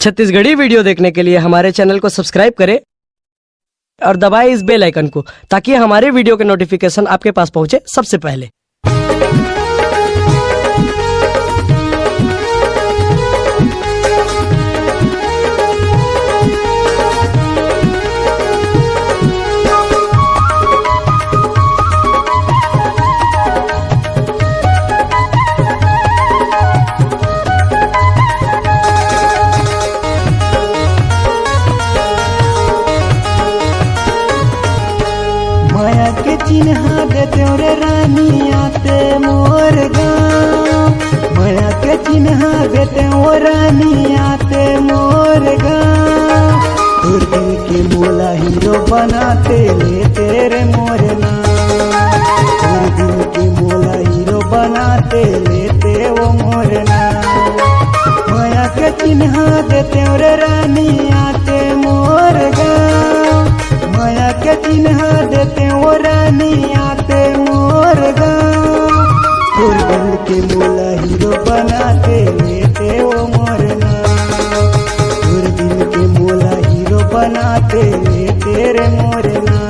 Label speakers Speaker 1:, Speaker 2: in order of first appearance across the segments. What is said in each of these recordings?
Speaker 1: Chhattisgarhi video देखने के लिए हमारे चैनल को सब्सक्राइब करें और दबाएं इस बेल आइकन को, ताकि हमारे वीडियो के नोटिफिकेशन आपके पास पहुंचे सबसे पहले।
Speaker 2: माया के चिन्हा देते रे रानी आते मोर गाँव, माया के चिन्हा देते ओ रानी आते मोर गाँव। तोर दिल के मोला हीरो बनाते ले तेरे मोर नाम, तोर दिल के मोला हीरो बनाते लेते वो मोर नाम। माया के चिन्हा देते रे रानी आते मोर गाँव, माया के चिन्हा देते वो रानी आते मोर गाँव। तोर दिल के मोला हीरो बनाते लेते वो मोर नाम, तोर दिल के मोला हीरो बनाते लेते रे मोर नाम।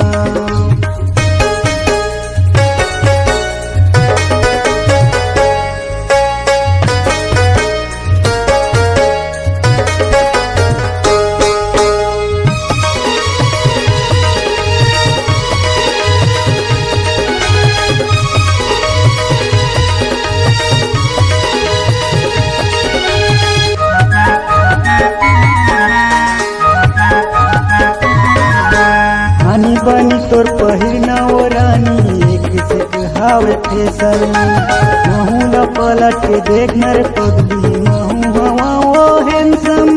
Speaker 2: हानी बनी तोर पहिरना ओ रानी एक से कहावे फैसल। महू ल पलट के देखना रे पगली, महू हवा ओ हैंडसम।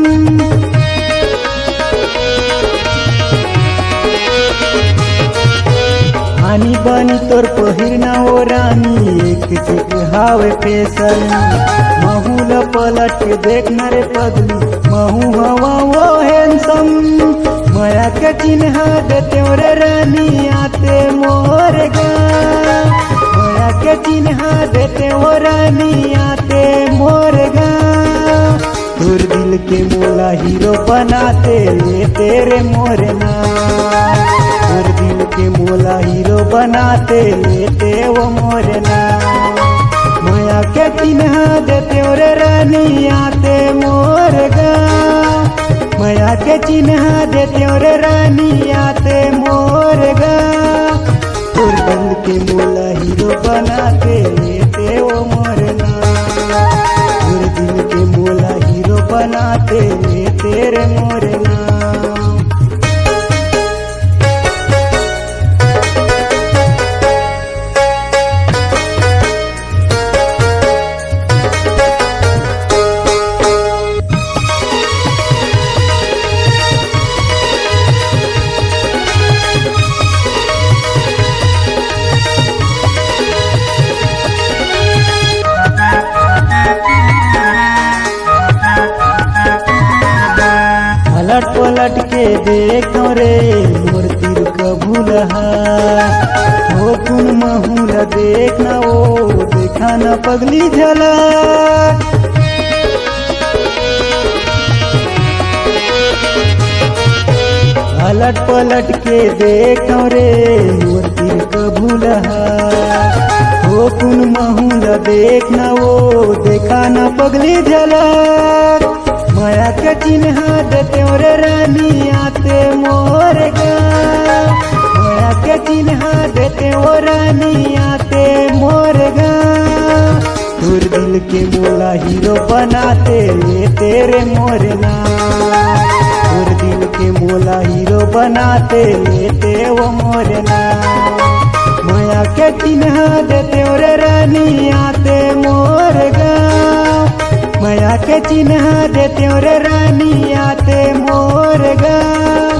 Speaker 2: हानी बनी तोर पहिरना ओ रानी एक से कहावे फैसल। महू ल पलट के देखना रे पगली, महू हवा ओ हैंडसम। माया के चिन्हा देते रे रानी आते मोर गाँव, माया के चिन्हा देते ओ रानी आते मोर गाँव। तोर दिल के मोला हीरो बनाते ले तेरे मोर नाम, तोर दिल के मोला हीरो बनाते लेते वो मोर नाम। माया के चिन्हा देते रे रानी आते मोर गाँव, माया के चिन्हा देते रे रानी आते मोर गाँव। तोर दिल के मोला हीरो बनाते लेते वो मोर नाम, तोर दिल के मोला हीरो बनाते लेते रे मोर नाम। पलट पलट के देखो रे मोर तीर कबूलहा, हो कुन महूल देखना ओ देखा न पगली झलक। पलट पलट के देखो रे मोर तीर कबूलहा, हो कुन महूल देखना ओ देखा न पगली झलक। माया के चिन्हा देते रे रानी आते मोर गाँव, माया के चिन्हा देते ओ रानी आते मोर गाँव। तोर दिल के मोला हीरो बनाते ले तेरे मोर नाम, तोर दिल के मोला हीरो बनाते लेते वो मोर नाम। माया के चिन्हा देते रे रानी आते मोर गाँव, माया के चिन्हा देते रे रानी आते मोर गाँव।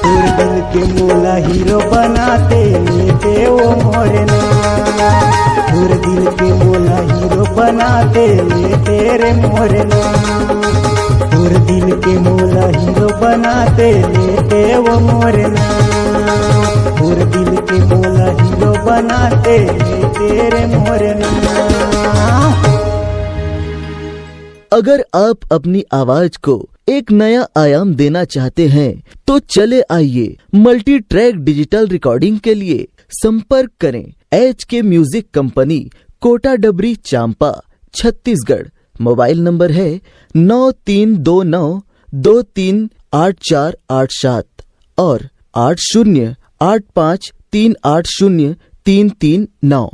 Speaker 2: तोर दिल के मोला हीरो बनाते लेते वो मोर नाम, तोर दिल के मोला हीरो बनाते लेते रे मोर नाम, तोर दिल के मोला हीरो बनाते लेते वो मोर नाम, तोर दिल के मोला हीरो बनाते लेते रे मोर नाम।
Speaker 3: अगर आप अपनी आवाज को एक नया आयाम देना चाहते हैं तो चले आइए मल्टी ट्रैक डिजिटल रिकॉर्डिंग के लिए संपर्क करें HK म्यूजिक कंपनी, कोटा डबरी, चांपा, छत्तीसगढ़। मोबाइल नंबर है 9329238487 और 8085380339।